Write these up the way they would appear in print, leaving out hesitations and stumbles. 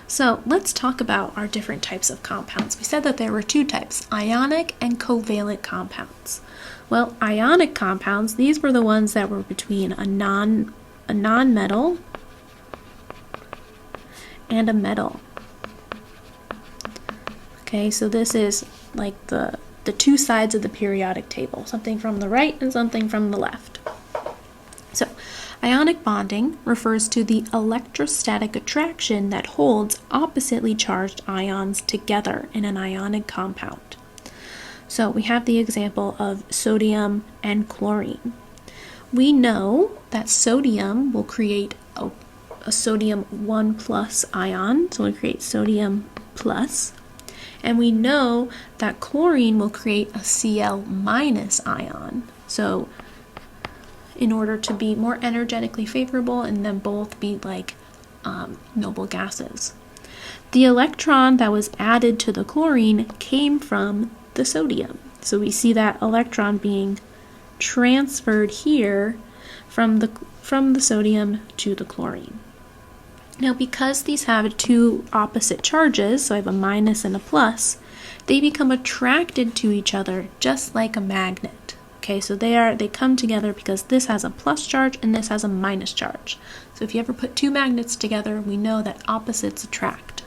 So let's talk about our different types of compounds. We said that there were two types, ionic and covalent compounds. Well, ionic compounds, these were the ones that were between a non-metal and a metal. Okay, so this is like the two sides of the periodic table, something from the right and something from the left. So, ionic bonding refers to the electrostatic attraction that holds oppositely charged ions together in an ionic compound. So, we have the example of sodium and chlorine. We know that sodium will create a sodium 1 plus ion, so we'll create sodium plus. And we know that chlorine will create a Cl minus ion. So in order to be more energetically favorable and then both be like noble gases. The electron that was added to the chlorine came from the sodium. So we see that electron being transferred here from the sodium to the chlorine. Now, because these have two opposite charges, so I have a minus and a plus, they become attracted to each other just like a magnet. Okay, so they come together because this has a plus charge and this has a minus charge. So if you ever put two magnets together, we know that opposites attract.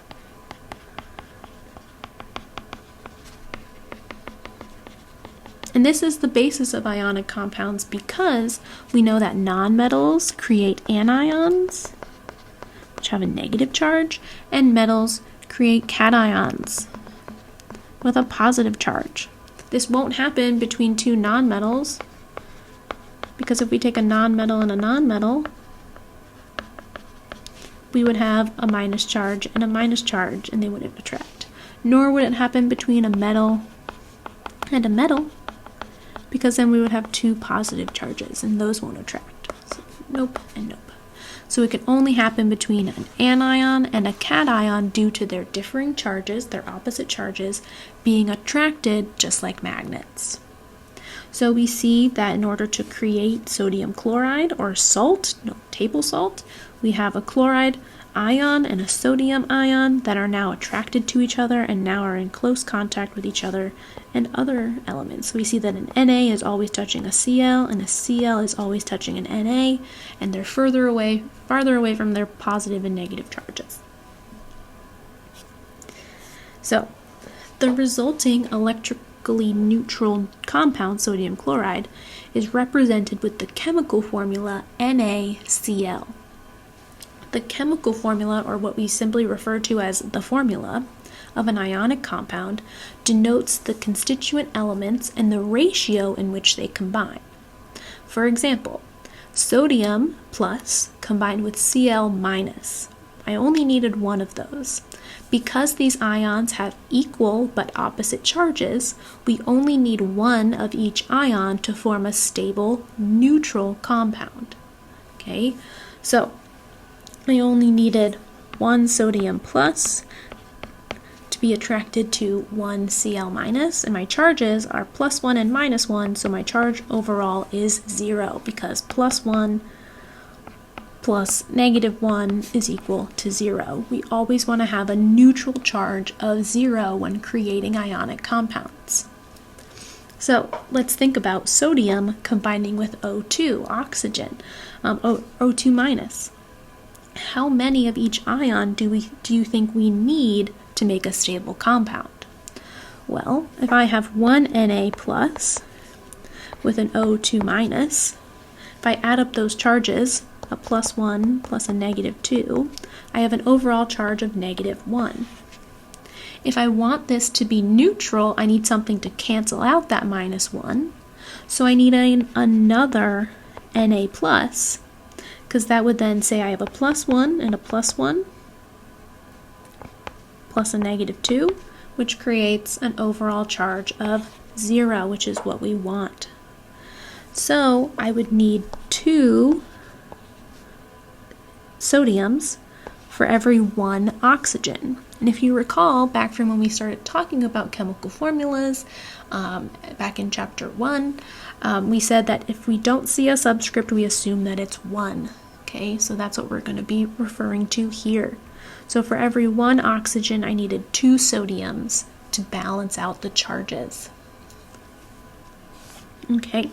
And this is the basis of ionic compounds because we know that nonmetals create anions, which have a negative charge, and metals create cations with a positive charge. This won't happen between two nonmetals because if we take a nonmetal and a nonmetal, we would have a minus charge and a minus charge and they wouldn't attract. Nor would it happen between a metal and a metal because then we would have two positive charges and those won't attract. So nope and nope. So it can only happen between an anion and a cation due to their differing charges, their opposite charges, being attracted just like magnets. So we see that in order to create sodium chloride or salt, table salt, we have a chloride ion and a sodium ion that are now attracted to each other and now are in close contact with each other and other elements. So we see that an Na is always touching a Cl and a Cl is always touching an Na, and they're farther away from their positive and negative charges. So the resulting electrically neutral compound, sodium chloride, is represented with the chemical formula NaCl. The chemical formula, or what we simply refer to as the formula, of an ionic compound denotes the constituent elements and the ratio in which they combine. For example, sodium plus combined with Cl minus. I only needed one of those. Because these ions have equal but opposite charges, we only need one of each ion to form a stable, neutral compound. Okay, so I only needed one sodium plus to be attracted to one Cl minus, and my charges are plus 1 and minus 1, so my charge overall is 0 because plus 1 plus negative 1 is equal to 0. We always want to have a neutral charge of 0 when creating ionic compounds. So let's think about sodium combining with O2, oxygen, O2 minus. How many of each ion do you think we need to make a stable compound? Well, if I have one Na plus with an O2 minus, if I add up those charges, a plus 1 plus a negative 2, I have an overall charge of negative 1. If I want this to be neutral, I need something to cancel out that minus 1, so I need another Na plus, because that would then say I have a plus 1 and a plus 1 plus a negative 2, which creates an overall charge of 0, which is what we want. So I would need 2 sodiums for every 1 oxygen. And if you recall, back from when we started talking about chemical formulas, back in chapter 1, we said that if we don't see a subscript, we assume that it's 1. Okay, so that's what we're going to be referring to here. So for every 1 oxygen, I needed 2 sodiums to balance out the charges. Okay,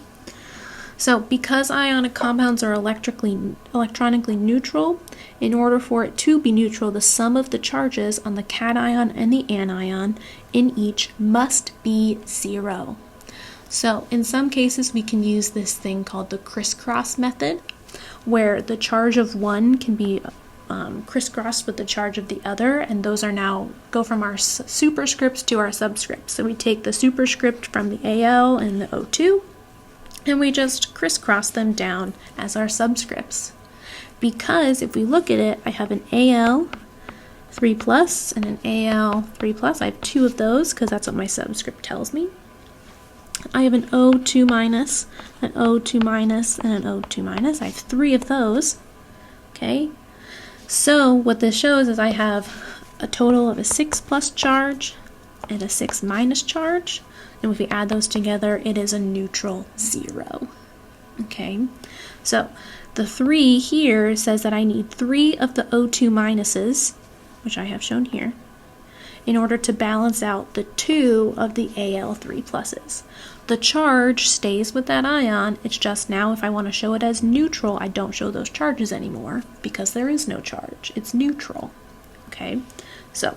so because ionic compounds are electronically neutral, in order for it to be neutral, the sum of the charges on the cation and the anion in each must be 0. So in some cases, we can use this thing called the crisscross method, where the charge of one can be crisscrossed with the charge of the other, and those are now go from our superscripts to our subscripts. So we take the superscript from the Al and the O2, and we just crisscross them down as our subscripts. Because if we look at it, I have an Al 3 plus and an Al 3 plus. I have 2 of those because that's what my subscript tells me. I have an O2 minus, an O2 minus, and an O2 minus. I have 3 of those. Okay, so what this shows is I have a total of a 6 plus charge and a 6 minus charge. And if we add those together, it is a neutral 0. Okay, so the 3 here says that I need 3 of the O2 minuses, which I have shown here, in order to balance out the 2 of the Al3 pluses. The charge stays with that ion, it's just now if I want to show it as neutral, I don't show those charges anymore because there is no charge. It's neutral. Okay, so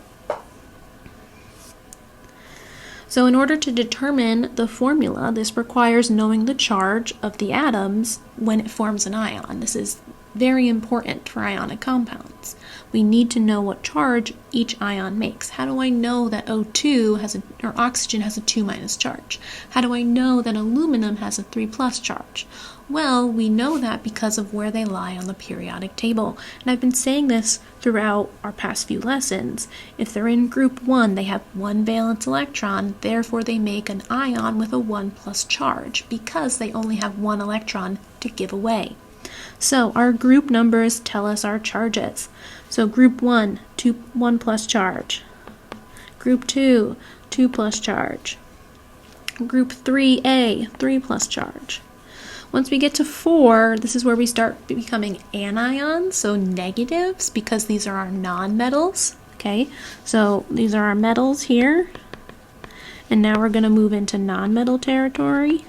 in order to determine the formula, this requires knowing the charge of the atoms when it forms an ion. This is very important for ionic compounds. We need to know what charge each ion makes. How do I know that O2 has or oxygen has a 2 minus charge? How do I know that aluminum has a 3 plus charge? Well, we know that because of where they lie on the periodic table. And I've been saying this throughout our past few lessons. If they're in group 1, they have 1 valence electron, therefore they make an ion with a 1 plus charge because they only have 1 electron to give away. So our group numbers tell us our charges. So group 1, 1 plus charge. Group 2, 2 plus charge. Group 3A, 3 plus charge. Once we get to 4, this is where we start becoming anions, so negatives, because these are our nonmetals. Okay, so these are our metals here. And now we're going to move into nonmetal territory.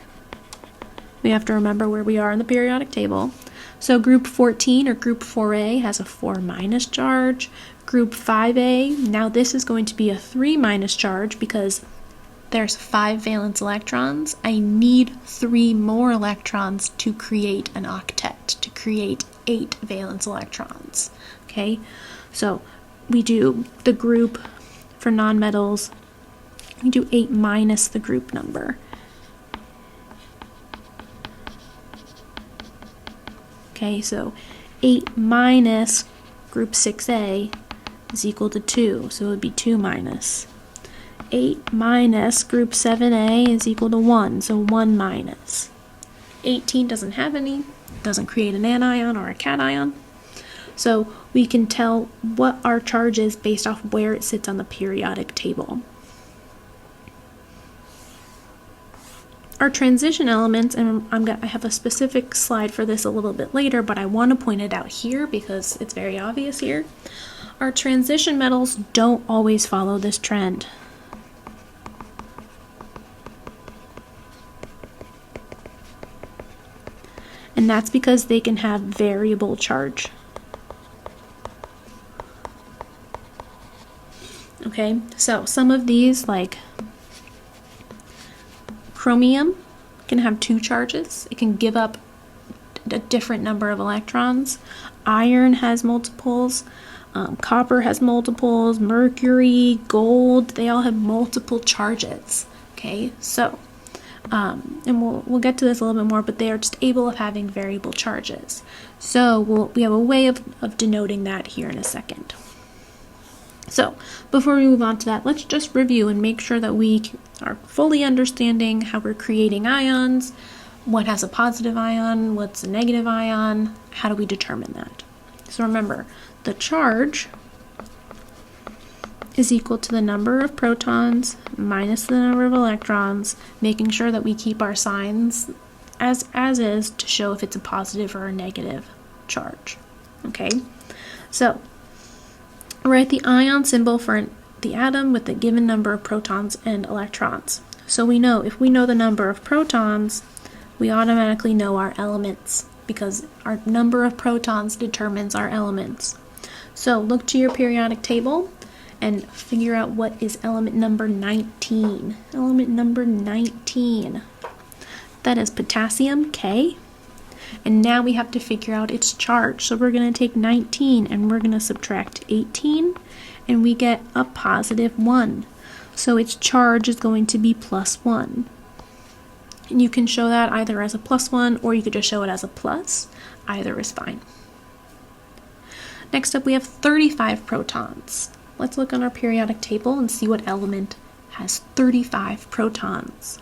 We have to remember where we are in the periodic table. So group 14 or group 4A has a 4 minus charge. Group 5A, now this is going to be a 3 minus charge because there's 5 valence electrons. I need 3 more electrons to create an octet, to create 8 valence electrons. Okay, so we do the group for nonmetals, we do 8 minus the group number. Okay, so 8 minus group 6A is equal to 2, so it would be 2 minus. 8 minus group 7A is equal to 1, so 1 minus. 18 doesn't have any, doesn't create an anion or a cation. So we can tell what our charge is based off where it sits on the periodic table. Our transition elements, and I have a specific slide for this a little bit later, but I want to point it out here because it's very obvious here. Our transition metals don't always follow this trend. And that's because they can have variable charge. Okay, so some of these, like chromium, can have 2 charges. It can give up a different number of electrons. Iron has multiples. Copper has multiples. Mercury, gold, they all have multiple charges. Okay, so and we'll get to this a little bit more, but they are just able of having variable charges. So we have a way of denoting that here in a second. So before we move on to that, let's just review and make sure that we are fully understanding how we're creating ions, what has a positive ion, what's a negative ion, how do we determine that. So remember, the charge is equal to the number of protons minus the number of electrons, making sure that we keep our signs as is to show if it's a positive or a negative charge. Okay, so write the ion symbol for the atom with the given number of protons and electrons. So we know, if we know the number of protons, we automatically know our elements, because our number of protons determines our elements. So look to your periodic table and figure out what is element number 19. Element number 19. That is potassium, K. And now we have to figure out its charge. So we're going to take 19 and we're going to subtract 18, and we get a positive 1. So its charge is going to be +1. And you can show that either as a +1 or you could just show it as a plus. Either is fine. Next up we have 35 protons. Let's look on our periodic table and see what element has 35 protons.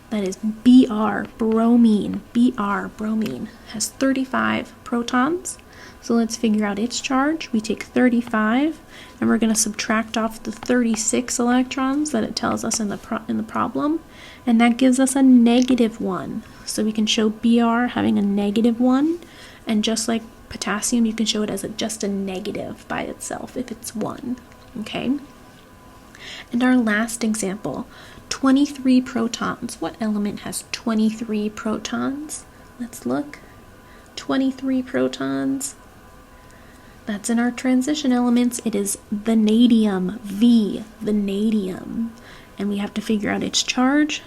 That is Br, bromine. Br, bromine, has 35 protons. So let's figure out its charge. We take 35, and we're going to subtract off the 36 electrons that it tells us in the problem, and that gives us a -1. So we can show Br having a -1, and just like potassium, you can show it as just a negative by itself if it's 1. Okay? And our last example, 23 protons. What element has 23 protons? Let's look. 23 protons. That's in our transition elements. It is vanadium, V, vanadium. And we have to figure out its charge.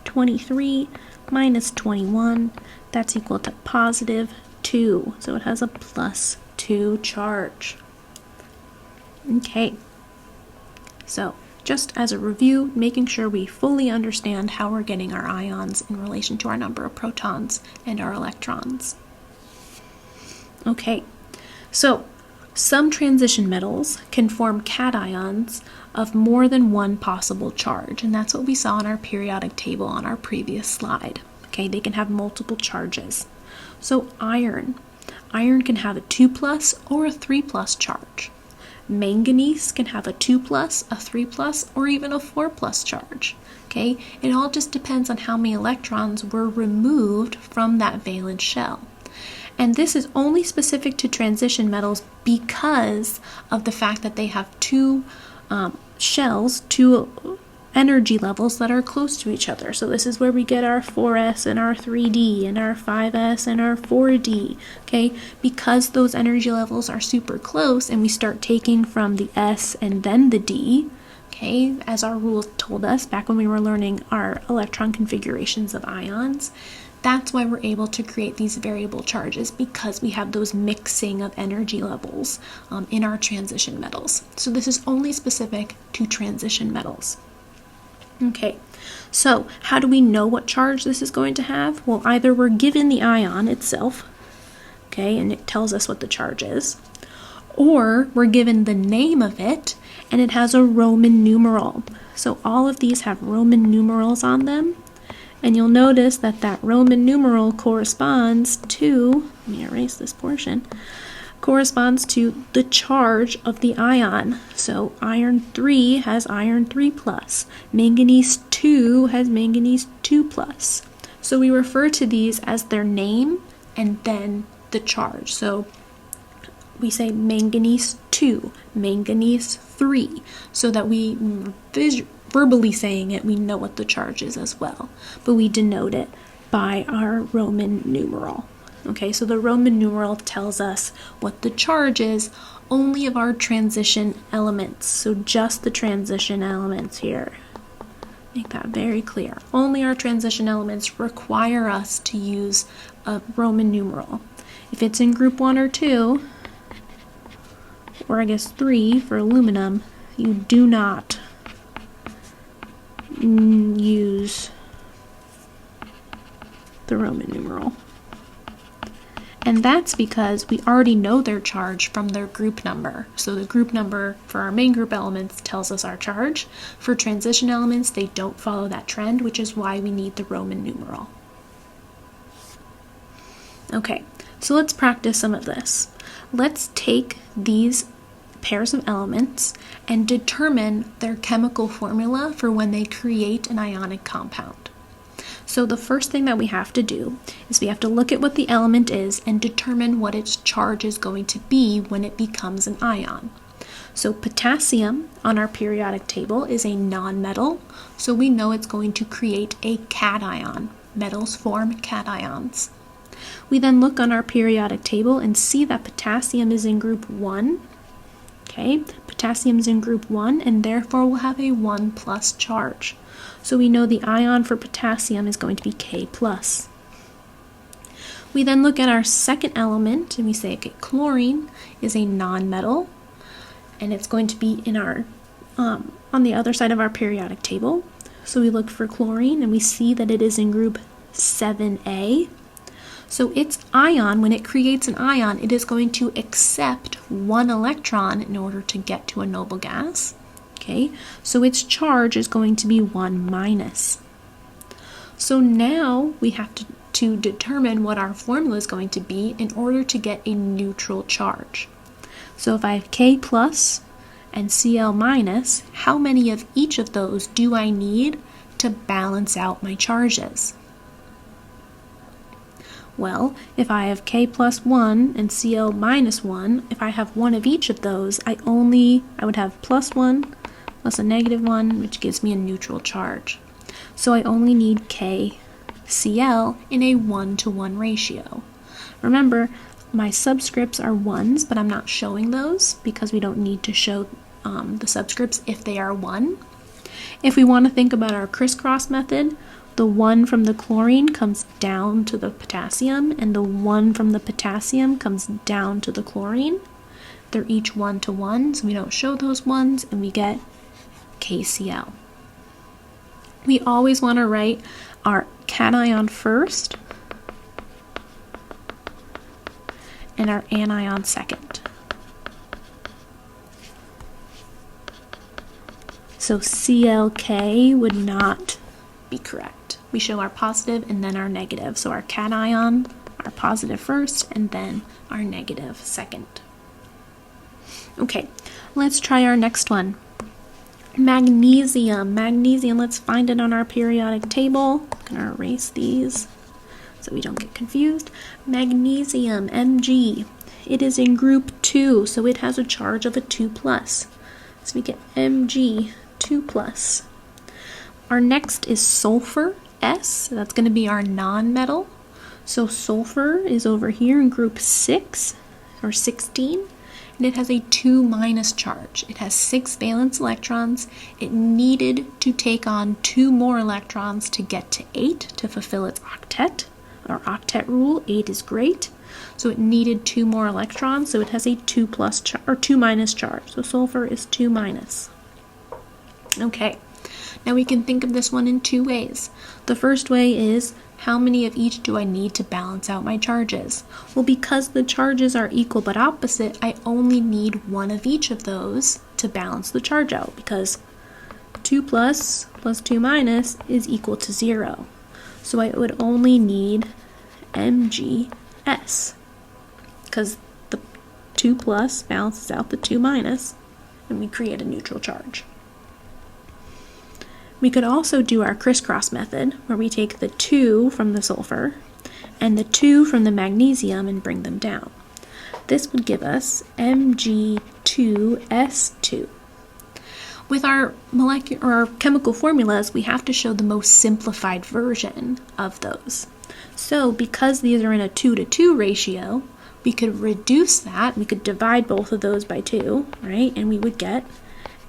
23 minus 21, that's equal to +2. So it has a +2 charge. Okay. So just as a review, making sure we fully understand how we're getting our ions in relation to our number of protons and our electrons. Okay, so some transition metals can form cations of more than one possible charge, and that's what we saw in our periodic table on our previous slide. Okay, they can have multiple charges. So iron can have a 2+ or a 3+ charge. Manganese can have a 2+, a 3+, or even a 4+ charge. Okay, it all just depends on how many electrons were removed from that valence shell. And this is only specific to transition metals because of the fact that they have two shells, two energy levels that are close to each other. So this is where we get our 4s and our 3d and our 5s and our 4d. Okay, because those energy levels are super close and we start taking from the s and then the d, okay, as our rules told us back when we were learning our electron configurations of ions, that's why we're able to create these variable charges, because we have those mixing of energy levels in our transition metals. So this is only specific to transition metals. Okay, so how do we know what charge this is going to have? Well, either we're given the ion itself, okay, and it tells us what the charge is, or we're given the name of it and it has a Roman numeral. So all of these have Roman numerals on them. And you'll notice that that Roman numeral corresponds to, let me erase this portion, corresponds to the charge of the ion. So iron 3 has iron 3+. Manganese 2 has manganese 2+. So we refer to these as their name and then the charge. So we say manganese 2, manganese 3, so that we verbally saying it, we know what the charge is as well, but we denote it by our Roman numeral. Okay, so the Roman numeral tells us what the charge is only of our transition elements, so just the transition elements here. Make that very clear. Only our transition elements require us to use a Roman numeral. If it's in group 1 or 2, or I guess 3 for aluminum, you do not use the Roman numeral. And that's because we already know their charge from their group number. So the group number for our main group elements tells us our charge. For transition elements, they don't follow that trend, which is why we need the Roman numeral. Okay, so let's practice some of this. Let's take these pairs of elements and determine their chemical formula for when they create an ionic compound. So the first thing that we have to do is we have to look at what the element is and determine what its charge is going to be when it becomes an ion. So potassium on our periodic table is a nonmetal, so we know it's going to create a cation. Metals form cations. We then look on our periodic table and see that potassium is in group 1. Okay, potassium is in group 1 and therefore will have a 1+ charge. So we know the ion for potassium is going to be K+. We then look at our second element and we say, okay, chlorine is a nonmetal and it's going to be in our on the other side of our periodic table. So we look for chlorine and we see that it is in group 7A. So its ion, when it creates an ion, it is going to accept 1 electron in order to get to a noble gas. Okay, so its charge is going to be 1-. So now we have to determine what our formula is going to be in order to get a neutral charge. So if I have K+ and Cl-, how many of each of those do I need to balance out my charges? Well, if I have K + 1 and Cl - 1, if I have one of each of those, I would have +1 plus a -1, which gives me a neutral charge. So I only need KCl in a 1-to-1 ratio. Remember, my subscripts are 1s, but I'm not showing those because we don't need to show the subscripts if they are 1. If we want to think about our crisscross method, the 1 from the chlorine comes down to the potassium, and the 1 from the potassium comes down to the chlorine. They're each 1-to-1, so we don't show those 1s, and we get KCl. We always want to write our cation first and our anion second. So CLK would not be correct. We show our positive and then our negative. So our cation, our positive first, and then our negative second. Okay, let's try our next one. Magnesium. Magnesium, let's find it on our periodic table. I'm going to erase these so we don't get confused. Magnesium, Mg. It is in group 2, so it has a charge of a 2+. So we get Mg, 2+. Our next is sulfur, S. That's going to be our nonmetal. So sulfur is over here in group 6 or 16. And it has a 2- charge. It has 6 valence electrons. It needed to take on 2 more electrons to get to 8 to fulfill its octet. Our octet rule, 8 is great. So it needed 2 more electrons, so it has a 2+ charge. So sulfur is 2-. Okay, now we can think of this one in 2 ways. The first way is, how many of each do I need to balance out my charges? Well, because the charges are equal but opposite, I only need 1 of each of those to balance the charge out, because 2+ plus 2- is equal to 0. So I would only need MgS, because the 2+ balances out the 2-, and we create a neutral charge. We could also do our crisscross method, where we take the 2 from the sulfur and the 2 from the magnesium and bring them down. This would give us Mg2S2. With our molecular or our chemical formulas, we have to show the most simplified version of those. So because these are in a 2-to-2 ratio, we could reduce that. We could divide both of those by 2, right? And we would get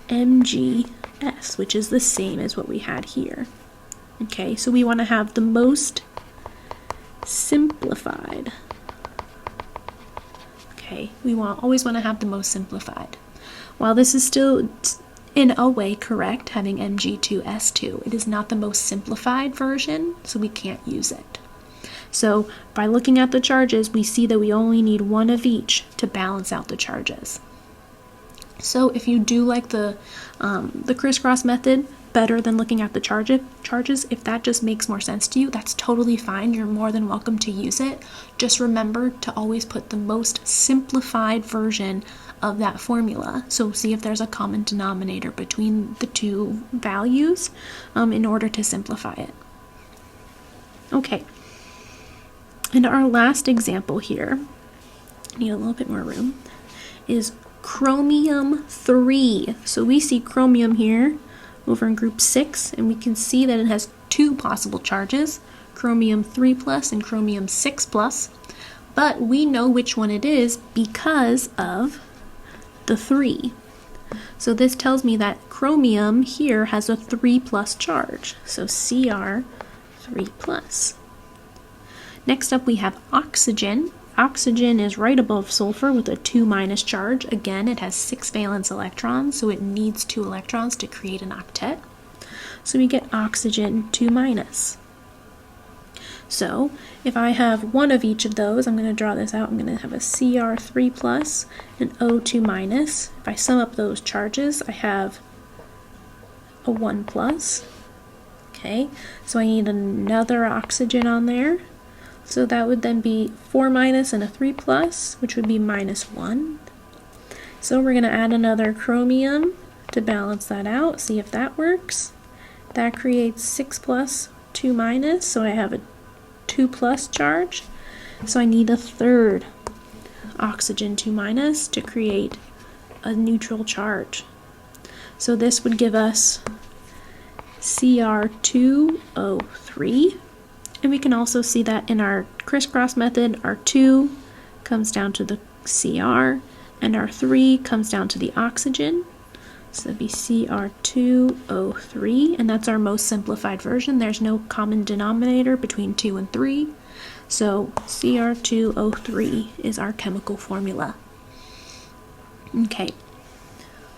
MgS, which is the same as what we had here. Okay, so we want to have the most simplified. Okay, we always want to have the most simplified. While this is still in a way correct, having Mg2S2, it is not the most simplified version, so we can't use it. So by looking at the charges, we see that we only need 1 of each to balance out the charges. So if you do like the crisscross method better than looking at the charges, if that just makes more sense to you, that's totally fine. You're more than welcome to use it. Just remember to always put the most simplified version of that formula. So see if there's a common denominator between the 2 values in order to simplify it. Okay, and our last example here, need a little bit more room, is chromium 3. So we see chromium here over in group 6, and we can see that it has two possible charges, chromium 3 plus and chromium 6 plus, but we know which one it is because of the 3. So this tells me that chromium here has a 3 plus charge, so Cr 3 plus. Next up we have oxygen. Oxygen is right above sulfur with a 2 minus charge. Again, it has 6 valence electrons, so it needs 2 electrons to create an octet. So we get oxygen 2 minus. So if I have one of each of those, I'm going to draw this out. I'm going to have a Cr3 plus and O2 minus. If I sum up those charges, I have a 1 plus. Okay, so I need another oxygen on there. So that would then be 4 minus and a 3 plus, which would be minus 1. So we're going to add another chromium to balance that out, see if that works. That creates 6 plus, 2 minus, so I have a 2 plus charge. So I need a third oxygen 2 minus to create a neutral charge. So this would give us Cr2O3. And we can also see that in our crisscross method, our 2 comes down to the Cr, and our 3 comes down to the oxygen. So that'd be Cr2O3, and that's our most simplified version. There's no common denominator between 2 and 3. So Cr2O3 is our chemical formula. Okay,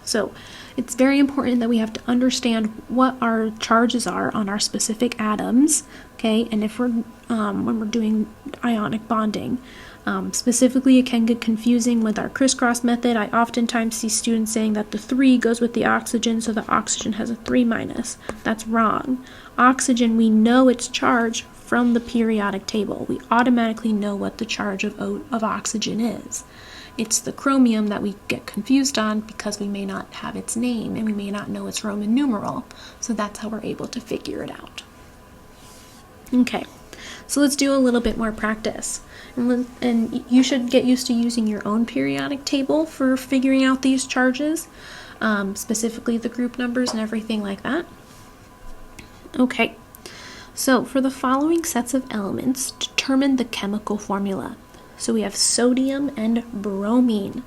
so it's very important that we have to understand what our charges are on our specific atoms, okay? And if we're when we're doing ionic bonding, specifically it can get confusing with our crisscross method. I oftentimes see students saying that the 3 goes with the oxygen, so the oxygen has a 3 minus. That's wrong. Oxygen, we know its charge from the periodic table. We automatically know what the charge of oxygen is. It's the chromium that we get confused on because we may not have its name and we may not know its Roman numeral. So that's how we're able to figure it out. Okay, so let's do a little bit more practice. And you should get used to using your own periodic table for figuring out these charges, specifically the group numbers and everything like that. Okay, so for the following sets of elements, determine the chemical formula. So we have sodium and bromine.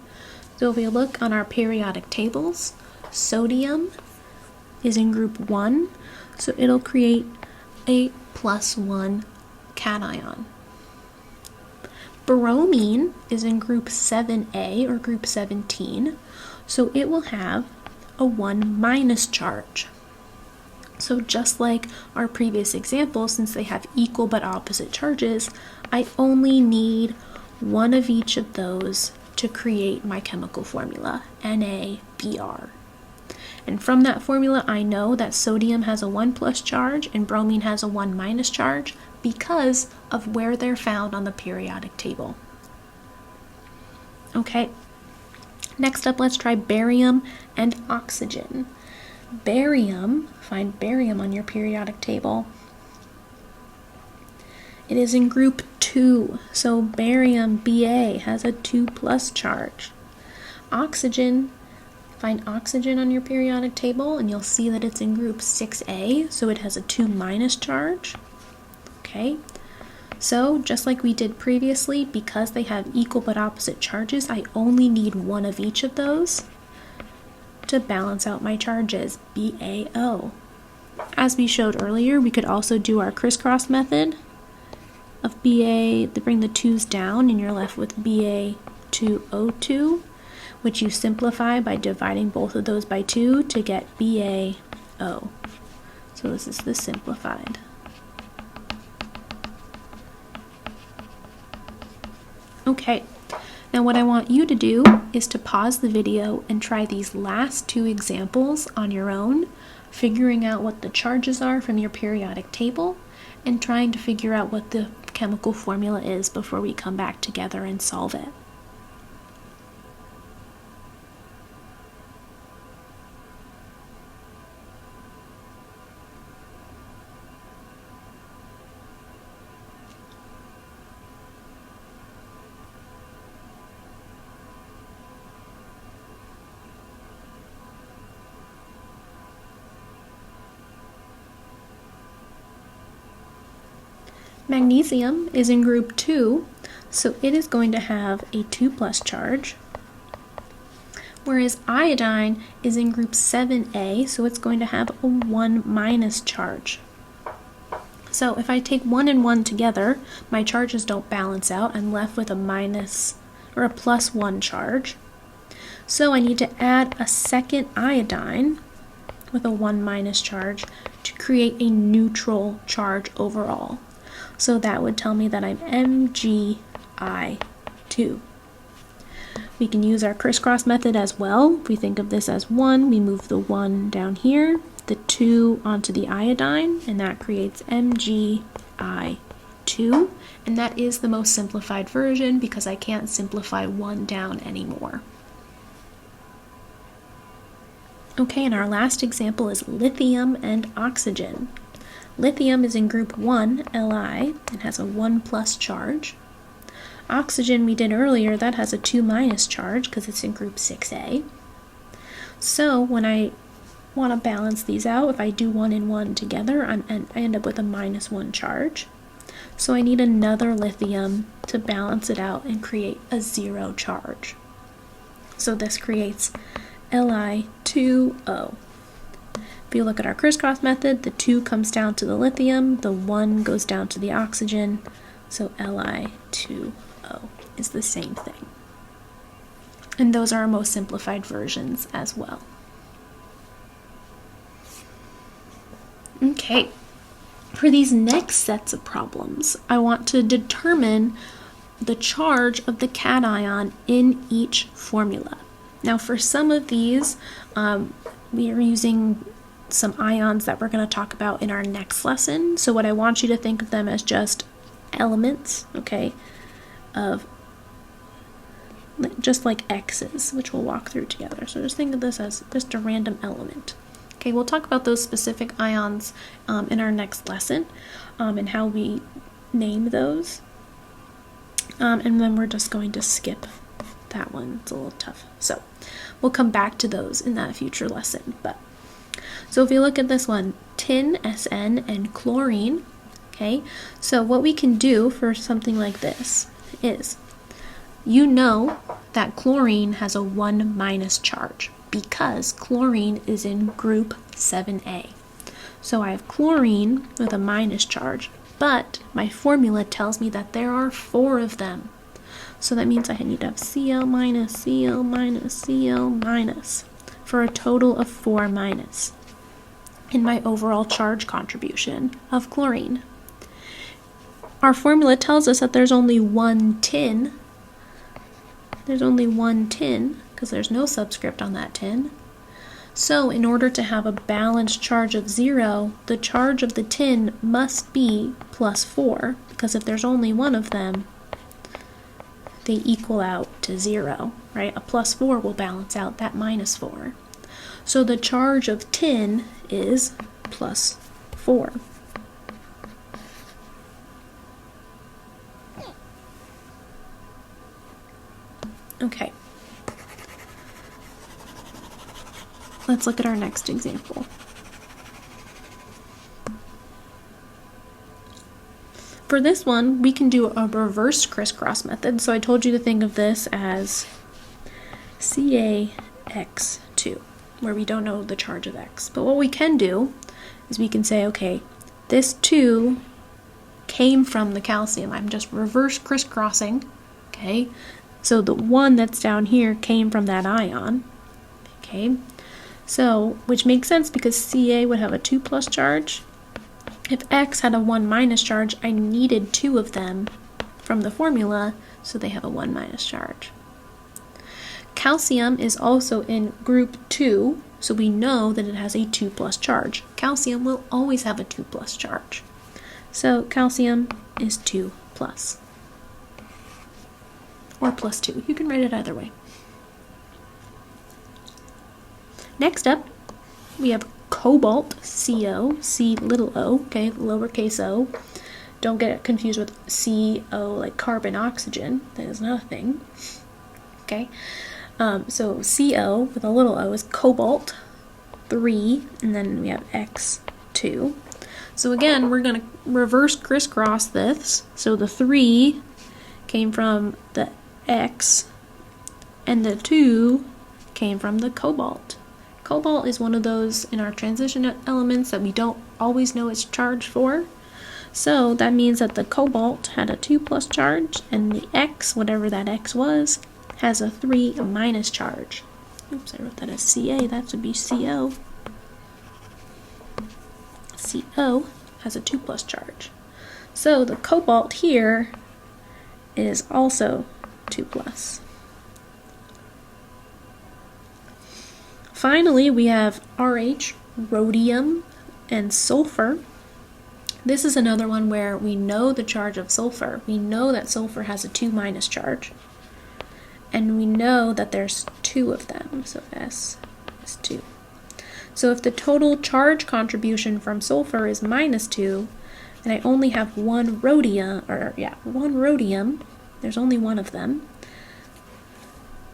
So if we look on our periodic tables, sodium is in group 1, so it'll create a +1 cation. Bromine is in group 7A or group 17, so it will have a 1 minus charge. So just like our previous example, since they have equal but opposite charges, I only need one of each of those to create my chemical formula, NaBr. And from that formula, I know that sodium has a 1 plus charge and bromine has a 1 minus charge because of where they're found on the periodic table. Okay, next up, let's try barium and oxygen. Barium, find barium on your periodic table. It is in group 2, so barium, Ba, has a 2 plus charge. Oxygen, find oxygen on your periodic table, and you'll see that it's in group 6A, so it has a 2 minus charge. Okay, so just like we did previously, because they have equal but opposite charges, I only need one of each of those to balance out my charges, BaO. As we showed earlier, we could also do our crisscross method of Ba, to bring the 2's down, and you're left with Ba2O2, which you simplify by dividing both of those by 2 to get BaO. So this is the simplified. Okay, now what I want you to do is to pause the video and try these last 2 examples on your own, figuring out what the charges are from your periodic table and trying to figure out what the chemical formula is before we come back together and solve it. Magnesium is in group 2, so it is going to have a 2+ charge, whereas iodine is in group 7A, so it's going to have a 1- charge. So if I take 1 and 1 together, my charges don't balance out. I'm left with a minus or a +1 charge. So I need to add a second iodine with a 1- charge to create a neutral charge overall. So that would tell me that I'm MgI2. We can use our crisscross method as well. If we think of this as 1, we move the 1 down here, the 2 onto the iodine, and that creates MgI2. And that is the most simplified version because I can't simplify 1 down anymore. Okay, and our last example is lithium and oxygen. Lithium is in group 1, Li, and has a 1+ charge. Oxygen we did earlier, that has a 2- charge because it's in group 6A. So when I want to balance these out, if I do 1 and 1 together, I end up with a -1 charge. So I need another lithium to balance it out and create a 0 charge. So this creates Li2O. If you look at our crisscross method, the 2 comes down to the lithium, the 1 goes down to the oxygen, so Li2O is the same thing. And those are our most simplified versions as well. Okay, for these next sets of problems, I want to determine the charge of the cation in each formula. Now for some of these, we are using some ions that we're going to talk about in our next lesson. So what I want you to think of them as just elements, okay, of just like X's, which we'll walk through together. So just think of this as just a random element. Okay, we'll talk about those specific ions in our next lesson and how we name those. And then we're just going to skip that one. It's a little tough. So we'll come back to those in that future lesson. So if you look at this one, tin, SN, and chlorine, okay, so what we can do for something like this is, you know that chlorine has a 1- charge because chlorine is in group 7A. So I have chlorine with a minus charge, but my formula tells me that there are 4 of them. So that means I need to have Cl minus, Cl minus, Cl minus for a total of 4- in my overall charge contribution of chlorine. Our formula tells us that there's only 1 tin. There's only 1 tin because there's no subscript on that tin. So in order to have a balanced charge of 0, the charge of the tin must be +4 because if there's only 1 of them, they equal out to 0, right? A +4 will balance out that -4. So the charge of tin is +4. Okay. Let's look at our next example. For this one, we can do a reverse crisscross method. So I told you to think of this as CaX2, where we don't know the charge of X. But what we can do is we can say, okay, this 2 came from the calcium. I'm just reverse crisscrossing, okay? So the 1 that's down here came from that ion, okay? So, which makes sense because Ca would have a 2+ charge. If X had a 1- charge, I needed 2 of them from the formula, so they have a 1- charge. Calcium is also in group 2, so we know that it has a 2+ charge. Calcium will always have a 2+ charge. So calcium is 2+. Or +2. You can write it either way. Next up, we have cobalt, CO, C_o, okay, lowercase o. Don't get it confused with CO, like carbon, oxygen. That is not a thing. Okay, so CO with a little o is cobalt, 3, and then we have X2. So again, we're going to reverse crisscross this. So the 3 came from the X, and the 2 came from the cobalt. Cobalt is one of those in our transition elements that we don't always know its charge for. So that means that the cobalt had a 2+ charge, and the X, whatever that X was, has a 3- charge. Oops, I wrote that as Ca, that should be Co. Co has a 2+ charge. So the cobalt here is also 2+. Finally, we have Rh, rhodium, and sulfur. This is another one where we know the charge of sulfur. We know that sulfur has a 2- charge. And we know that there's 2 of them, so S is 2. So if the total charge contribution from sulfur is -2, and I only have one rhodium, there's only one of them.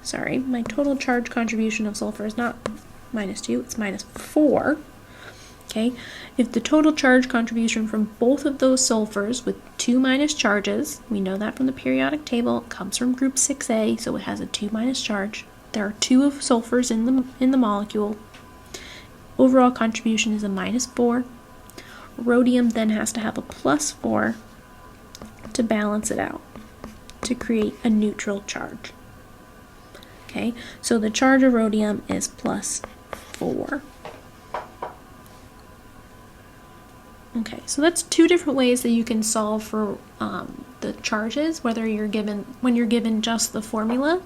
Sorry, my total charge contribution of sulfur is not -2, it's -4. Okay, if the total charge contribution from both of those sulfurs with 2- charges, we know that from the periodic table, it comes from group 6A, so it has a 2- charge. There are 2 of sulfurs in the molecule. Overall contribution is a -4. Rhodium then has to have a +4 to balance it out, to create a neutral charge. Okay, so the charge of rhodium is +4. Okay, so that's 2 different ways that you can solve for the charges, when you're given just the formula.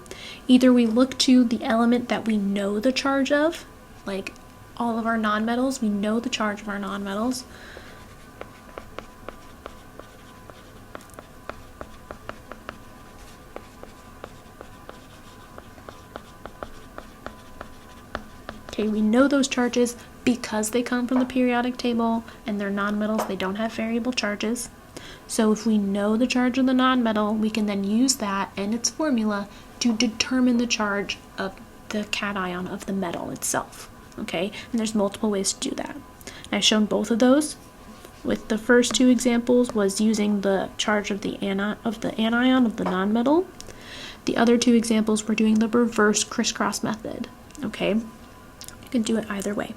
Either we look to the element that we know the charge of, like all of our nonmetals, we know the charge of our nonmetals. Okay, we know those charges because they come from the periodic table and they're nonmetals, they don't have variable charges. So if we know the charge of the nonmetal, we can then use that and its formula to determine the charge of the cation of the metal itself. Okay, and there's multiple ways to do that. I've shown both of those. With the first 2 examples was using the charge of the anion of the nonmetal. The other 2 examples were doing the reverse crisscross method. Okay, you can do it either way.